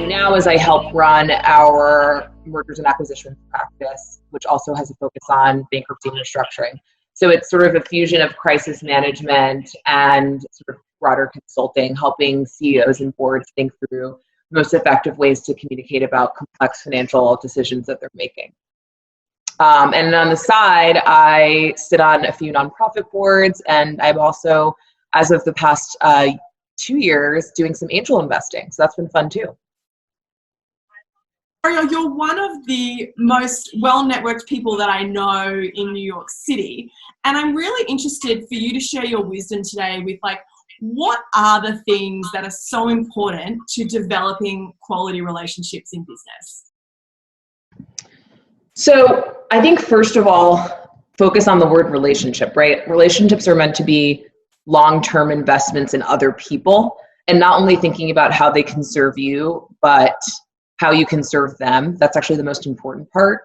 do now is I help run our mergers and acquisitions practice, which also has a focus on bankruptcy and restructuring. So it's sort of a fusion of crisis management and sort of broader consulting, helping CEOs and boards think through most effective ways to communicate about complex financial decisions that they're making. And on the side, I sit on a few nonprofit boards, and I'm also, as of the past 2 years, doing some angel investing. So that's been fun too. Arielle, you're one of the most well-networked people that I know in New York City. And I'm really interested for you to share your wisdom today with, like, what are the things that are so important to developing quality relationships in business? So I think, first of all, focus on the word relationship, right? Relationships are meant to be long-term investments in other people, and not only thinking about how they can serve you, but how you can serve them. That's actually the most important part.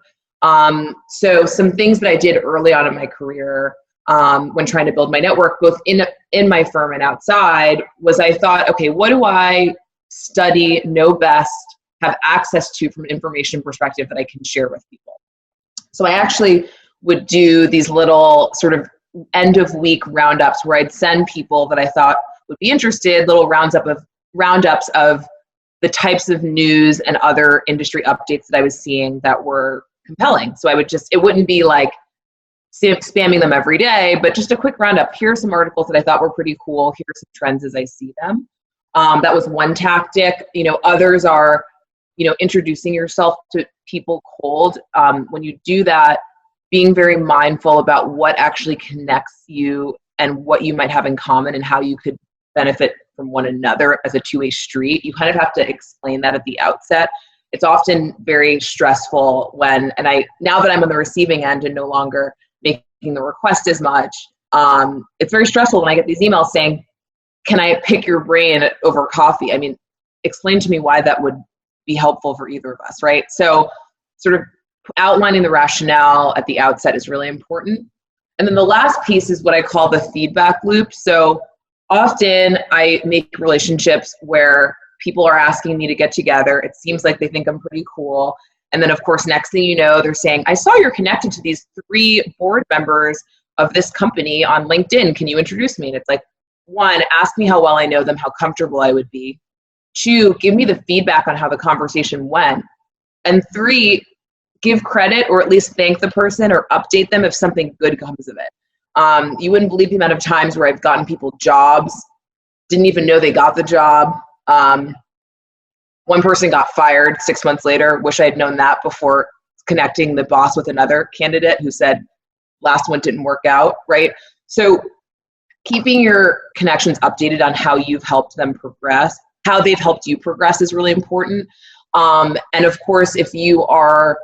So some things that I did early on in my career when trying to build my network, both in my firm and outside, was I thought, okay, what do I study, know best, have access to from an information perspective that I can share with people? So I actually would do these little sort of end of week roundups where I'd send people that I thought would be interested, little roundups of the types of news and other industry updates that I was seeing that were compelling. So it wouldn't be like spamming them every day, but just a quick roundup. Here are some articles that I thought were pretty cool. Here are some trends as I see them. That was one tactic. Others are, introducing yourself to people cold. When you do that, being very mindful about what actually connects you and what you might have in common and how you could benefit from one another as a two-way street. You kind of have to explain that at the outset. It's often very stressful now that I'm on the receiving end and no longer making the request as much, it's very stressful when I get these emails saying, can I pick your brain over coffee? I mean, explain to me why that would be helpful for either of us, right? So sort of outlining the rationale at the outset is really important. And then the last piece is what I call the feedback loop. So often I make relationships where people are asking me to get together. It seems like they think I'm pretty cool. And then, of course, next thing you know, they're saying, I saw you're connected to these 3 board members of this company on LinkedIn. Can you introduce me? And it's like, 1, ask me how well I know them, how comfortable I would be. 2, give me the feedback on how the conversation went. And 3, give credit or at least thank the person or update them if something good comes of it. You wouldn't believe the amount of times where I've gotten people jobs, didn't even know they got the job. One person got fired 6 months later. Wish I had known that before connecting the boss with another candidate who said, last one didn't work out, right? So keeping your connections updated on how you've helped them progress, how they've helped you progress is really important. And of course, if you are,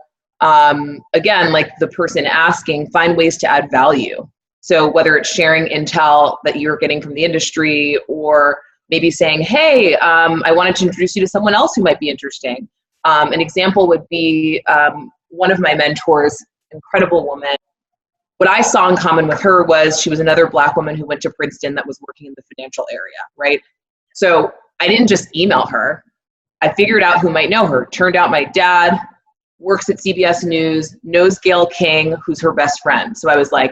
again, like the person asking, find ways to add value. So whether it's sharing intel that you're getting from the industry or maybe saying, hey, I wanted to introduce you to someone else who might be interesting. An example would be one of my mentors, incredible woman. What I saw in common with her was she was another Black woman who went to Princeton that was working in the financial area, right? So I didn't just email her. I figured out who might know her. Turned out my dad works at CBS News, knows Gayle King, who's her best friend. So I was like,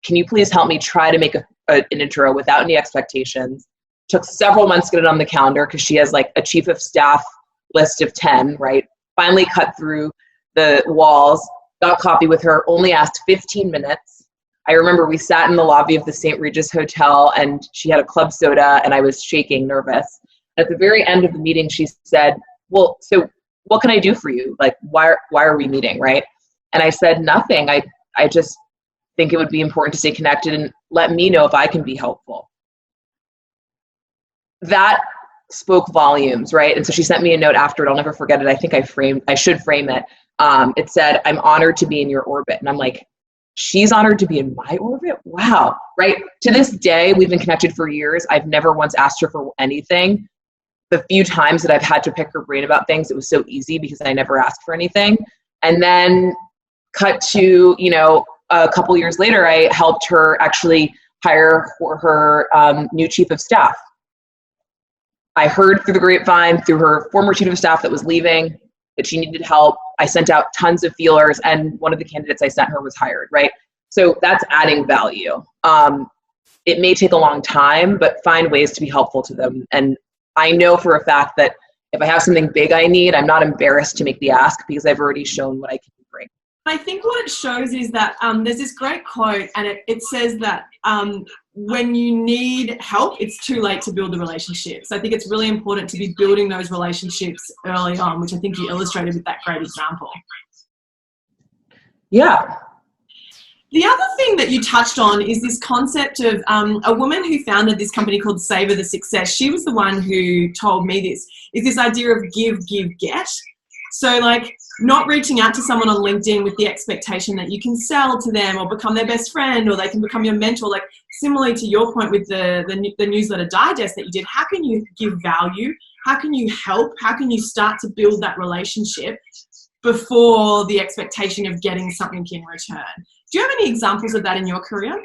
can you please help me try to make an intro without any expectations? Took several months to get it on the calendar because she has like a chief of staff list of 10, right? Finally cut through the walls, got coffee with her, only asked 15 minutes. I remember we sat in the lobby of the St. Regis Hotel and she had a club soda and I was shaking, nervous. At the very end of the meeting, she said, well, so what can I do for you? Like, why are we meeting, right? And I said, nothing. I just think it would be important to stay connected and let me know if I can be helpful. That spoke volumes, right? And so she sent me a note after it. I'll never forget it. I think I should frame it. It said, I'm honored to be in your orbit. And I'm like, she's honored to be in my orbit? Wow, right? To this day, we've been connected for years. I've never once asked her for anything. The few times that I've had to pick her brain about things, it was so easy because I never asked for anything. And then cut to, a couple years later, I helped her actually hire for her new chief of staff. I heard through the grapevine, through her former chief of staff that was leaving, that she needed help. I sent out tons of feelers, and one of the candidates I sent her was hired, right? So that's adding value. It may take a long time, but find ways to be helpful to them. And I know for a fact that if I have something big I need, I'm not embarrassed to make the ask because I've already shown what I can bring. I think what it shows is that there's this great quote, and it says that when you need help, it's too late to build the relationships. I think it's really important to be building those relationships early on, which I think you illustrated with that great example. Yeah. The other thing that you touched on is this concept of a woman who founded this company called Savor the Success. She was the one who told me this idea of give, give, get. So like not reaching out to someone on LinkedIn with the expectation that you can sell to them or become their best friend or they can become your mentor. Like similarly to your point with the newsletter digest that you did, how can you give value? How can you help? How can you start to build that relationship before the expectation of getting something in return? Do you have any examples of that in your career?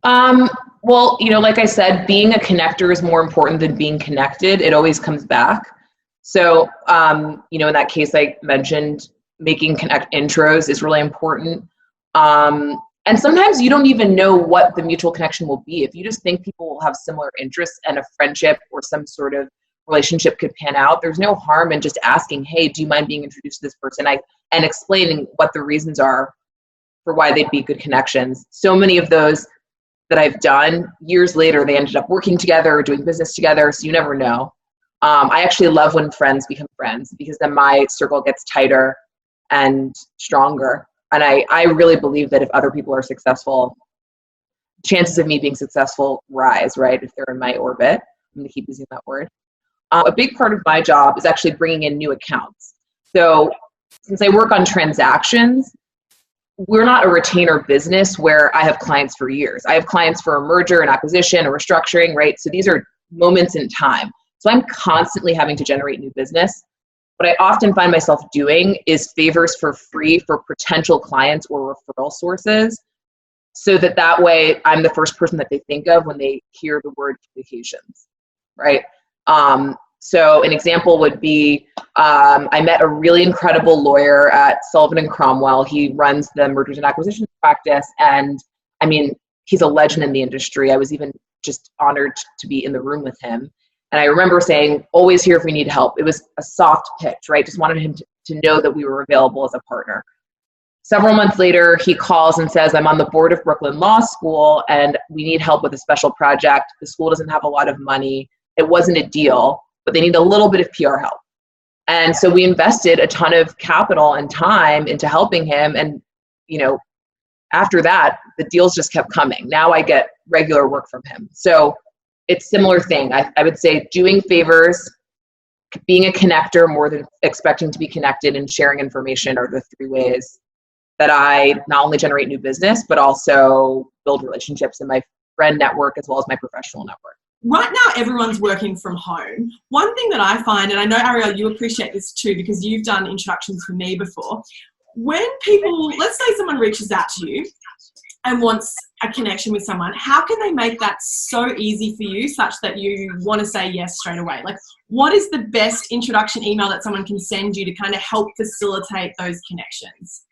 Well, like I said, being a connector is more important than being connected. It always comes back. So, in that case I mentioned, making connect intros is really important. And sometimes you don't even know what the mutual connection will be. If you just think people will have similar interests and a friendship or some sort of relationship could pan out, there's no harm in just asking, hey, do you mind being introduced to this person? And explaining what the reasons are for why they'd be good connections. So many of those that I've done, years later, they ended up working together or doing business together, so you never know. I actually love when friends become friends because then my circle gets tighter and stronger. And I really believe that if other people are successful, chances of me being successful rise, right? If they're in my orbit. I'm going to keep using that word. A big part of my job is actually bringing in new accounts. So since I work on transactions, we're not a retainer business where I have clients for years. I have clients for a merger, an acquisition, a restructuring, right? So these are moments in time. So I'm constantly having to generate new business. What I often find myself doing is favors for free for potential clients or referral sources, so that way I'm the first person that they think of when they hear the word communications, right? So an example would be, I met a really incredible lawyer at Sullivan & Cromwell. He runs the mergers and acquisitions practice. And I mean, he's a legend in the industry. I was even just honored to be in the room with him. And I remember saying, always here if we need help. It was a soft pitch, right? Just wanted him to know that we were available as a partner. Several months later, he calls and says, I'm on the board of Brooklyn Law School and we need help with a special project. The school doesn't have a lot of money. It wasn't a deal, but they need a little bit of PR help. And so we invested a ton of capital and time into helping him. And, after that, the deals just kept coming. Now I get regular work from him. So it's similar thing. I would say doing favors, being a connector more than expecting to be connected, and sharing information are the three ways that I not only generate new business, but also build relationships in my friend network as well as my professional network. Right now, everyone's working from home. One thing that I find, and I know, Arielle, you appreciate this too, because you've done introductions for me before. When people, let's say someone reaches out to you and wants a connection with someone, how can they make that so easy for you such that you want to say yes straight away? Like, what is the best introduction email that someone can send you to kind of help facilitate those connections?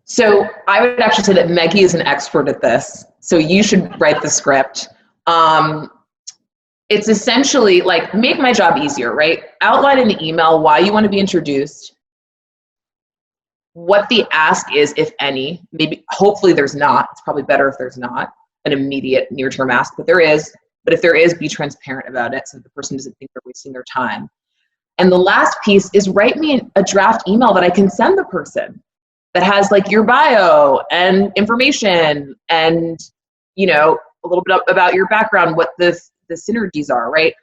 So I would actually say that Meggie is an expert at this. So you should write the script. It's essentially like, make my job easier, right? Outline in the email why you want to be introduced, what the ask is, if any. Maybe, hopefully there's not. It's probably better if there's not an immediate near-term ask, but there is. But if there is, be transparent about it so that the person doesn't think they're wasting their time. And the last piece is write me a draft email that I can send the person that has like your bio and information and, a little bit about your background, what the synergies are, right?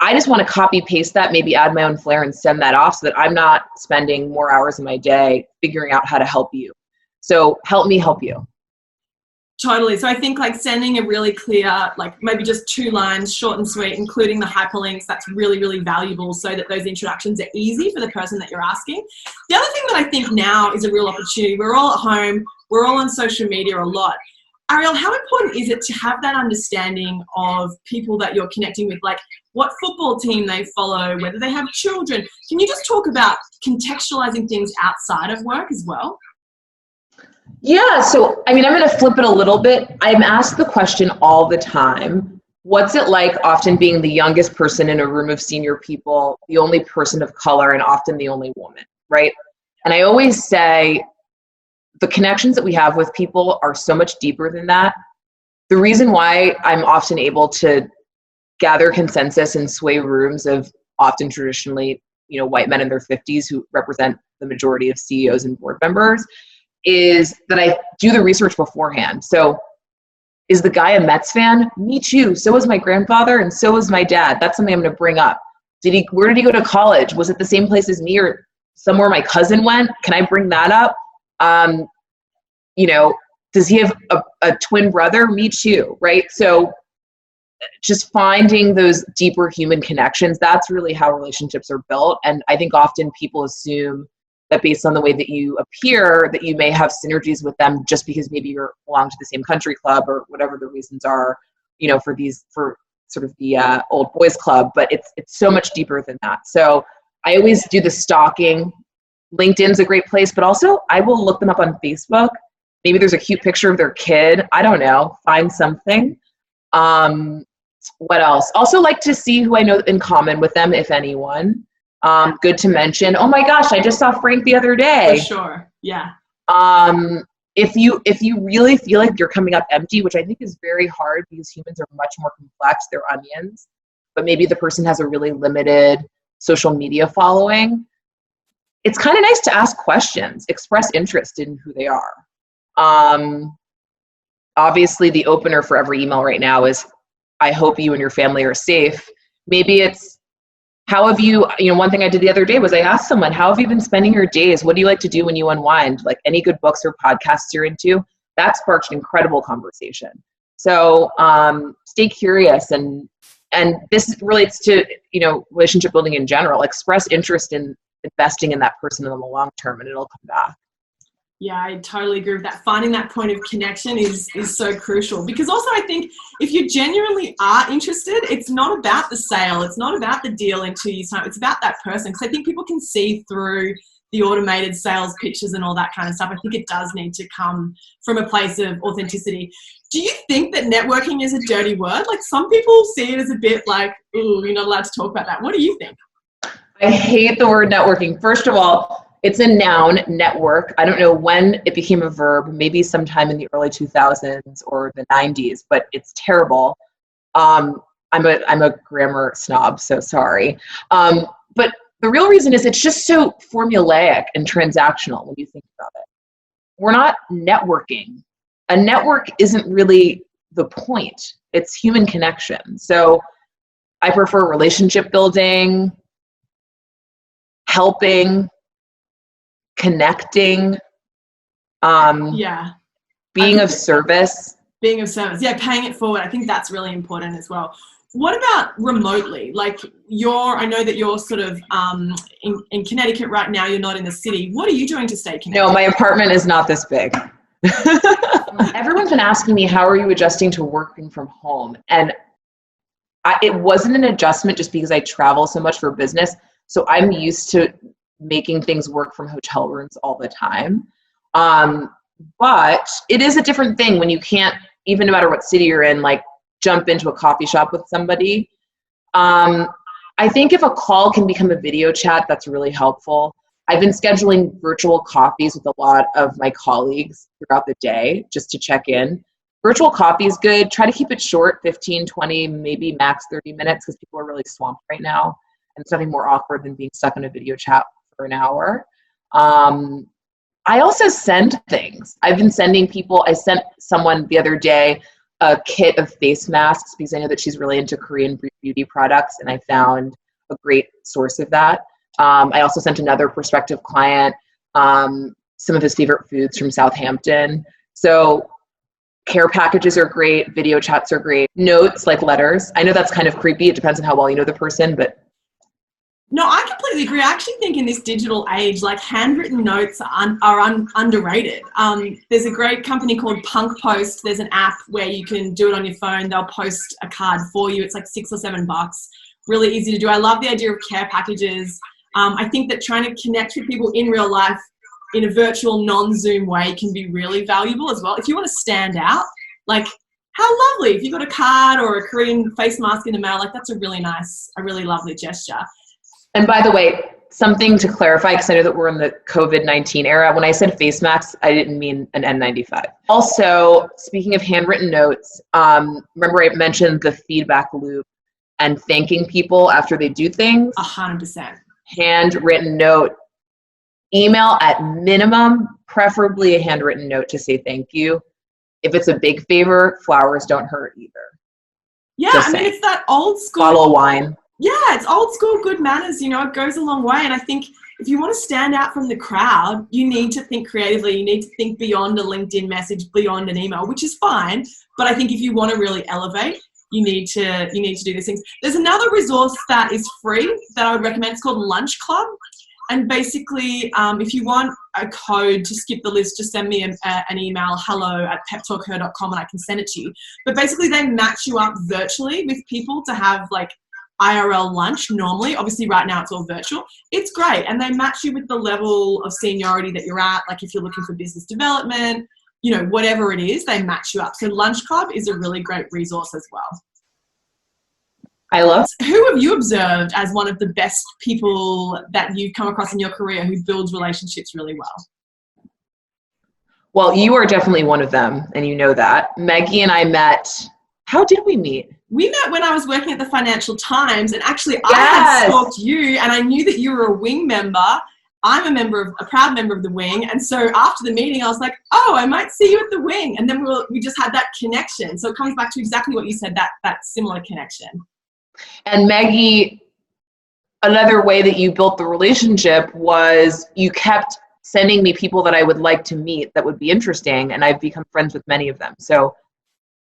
I just want to copy paste that, maybe add my own flair and send that off so that I'm not spending more hours in my day figuring out how to help you. So help me help you. Totally. So I think like sending a really clear, like maybe just 2 lines, short and sweet, including the hyperlinks, that's really, really valuable so that those introductions are easy for the person that you're asking. The other thing that I think now is a real opportunity, we're all at home, we're all on social media a lot. Arielle, how important is it to have that understanding of people that you're connecting with, like what football team they follow, whether they have children? Can you just talk about contextualizing things outside of work as well? Yeah, so I'm going to flip it a little bit. I'm asked the question all the time, what's it like often being the youngest person in a room of senior people, the only person of color, and often the only woman, right? And I always say the connections that we have with people are so much deeper than that. The reason why I'm often able to gather consensus and sway rooms of often traditionally, white men in their 50s who represent the majority of CEOs and board members is that I do the research beforehand. So is the guy a Mets fan? Me too. So was my grandfather and so was my dad. That's something I'm going to bring up. Where did he go to college? Was it the same place as me or somewhere my cousin went? Can I bring that up? Does he have a twin brother? Me too, right? So just finding those deeper human connections, that's really how relationships are built. And I think often people assume that based on the way that you appear, that you may have synergies with them just because maybe you belong to the same country club or whatever the reasons are, for sort of the old boys club. But it's so much deeper than that. So I always do the stalking. LinkedIn's a great place, but also I will look them up on Facebook. Maybe there's a cute picture of their kid. I don't know. Find something. What else? Also like to see who I know in common with them, if anyone. Good to mention. Oh my gosh, I just saw Frank the other day. For sure. Yeah. If you really feel like you're coming up empty, which I think is very hard because humans are much more complex, they're onions, but maybe the person has a really limited social media following, it's kind of nice to ask questions, express interest in who they are. Obviously the opener for every email right now is, I hope you and your family are safe. Maybe it's, how have you, one thing I did the other day was I asked someone, how have you been spending your days? What do you like to do when you unwind? Like any good books or podcasts you're into? That sparked an incredible conversation. So stay curious. And this relates to, relationship building in general. Express interest in investing in that person in the long term and it'll come back. Yeah, I totally agree with that. Finding that point of connection is so crucial because also I think if you genuinely are interested, it's not about the sale. It's not about the deal in 2 years' time. It's about that person because I think people can see through the automated sales pitches and all that kind of stuff. I think it does need to come from a place of authenticity. Do you think that networking is a dirty word? Like some people see it as a bit like, ooh, you're not allowed to talk about that. What do you think? I hate the word networking. First of all, it's a noun, network. I don't know when it became a verb, maybe sometime in the early 2000s or the 90s, but it's terrible. I'm a grammar snob, so sorry. But the real reason is it's just so formulaic and transactional when you think about it. We're not networking. A network isn't really the point. It's human connection. So I prefer relationship building, helping, connecting, being of service. Being of service, yeah, paying it forward. I think that's really important as well. What about remotely? Like I know that you're sort of in Connecticut right now, you're not in the city. What are you doing to stay connected? No, my apartment is not this big. Everyone's been asking me, how are you adjusting to working from home? And it wasn't an adjustment just because I travel so much for business. So I'm used to making things work from hotel rooms all the time. But it is a different thing when you can't, even no matter what city you're in, like jump into a coffee shop with somebody. I think if a call can become a video chat, that's really helpful. I've been scheduling virtual coffees with a lot of my colleagues throughout the day just to check in. Virtual coffee is good. Try to keep it short, 15, 20, maybe max 30 minutes because people are really swamped right now. And it's nothing more awkward than being stuck in a video chat for an hour. I also send things. I've been sending people, I sent someone the other day a kit of face masks because I know that she's really into Korean beauty products and I found a great source of that. I also sent another prospective client some of his favorite foods from Southampton. So care packages are great, video chats are great, notes like letters. I know that's kind of creepy. It depends on how well you know the person, but No, I completely agree. I actually think in this digital age, like handwritten notes are underrated. There's a great company called Punk Post. There's an app where you can do it on your phone. They'll post a card for you. It's like $6 or $7. Really easy to do. I love the idea of care packages. I think that trying to connect with people in real life in a virtual non-Zoom way can be really valuable as well. If you want to stand out, like how lovely. If you got a card or a Korean face mask in the mail, like that's a really lovely gesture. And by the way, something to clarify, because I know that we're in the COVID-19 era. When I said face masks, I didn't mean an N95. Also, speaking of handwritten notes, remember I mentioned the feedback loop and thanking people after they do things? 100%. Handwritten note, email at minimum, preferably a handwritten note to say thank you. If it's a big favor, flowers don't hurt either. Yeah, I mean, it's that old school. Bottle of wine. Yeah, it's old school good manners, it goes a long way. And I think if you want to stand out from the crowd, you need to think creatively. You need to think beyond a LinkedIn message, beyond an email, which is fine. But I think if you want to really elevate, you need to do these things. There's another resource that is free that I would recommend. It's called Lunch Club. And basically, if you want a code to skip the list, just send me an email, hello@PepTalkHer.com, and I can send it to you. But basically, they match you up virtually with people to have like IRL lunch normally. Obviously, right now it's all virtual. It's great. And they match you with the level of seniority that you're at. Like if you're looking for business development, whatever it is, they match you up. So Lunch Club is a really great resource as well. I love. Who have you observed as one of the best people that you've come across in your career who builds relationships really well? Well, you are definitely one of them, and you know that. Meggie and I met. How did we meet? We met when I was working at the Financial Times, and actually Yes. I had stalked you, and I knew that you were a Wing member. I'm a proud member of the Wing, and so after the meeting, I was like, "Oh, I might see you at the Wing," and then we just had that connection. So it comes back to exactly what you said, that similar connection. And Meggie, another way that you built the relationship was you kept sending me people that I would like to meet that would be interesting, and I've become friends with many of them. So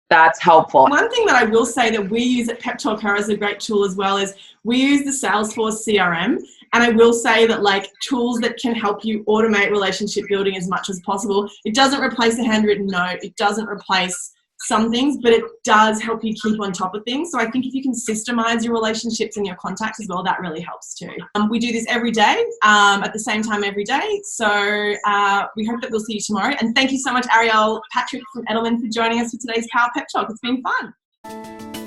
that's helpful. One thing that I will say that we use at PepTalkHer as a great tool as well is we use the Salesforce CRM. And I will say that like tools that can help you automate relationship building as much as possible. It doesn't replace a handwritten note. It doesn't replace some things, but it does help you keep on top of things. So I think if you can systemize your relationships and your contacts as well, that really helps too. We do this every day at the same time every day. So we hope that we'll see you tomorrow. And thank you so much, Arielle Patrick from Edelman, for joining us for today's Power Pep Talk. It's been fun.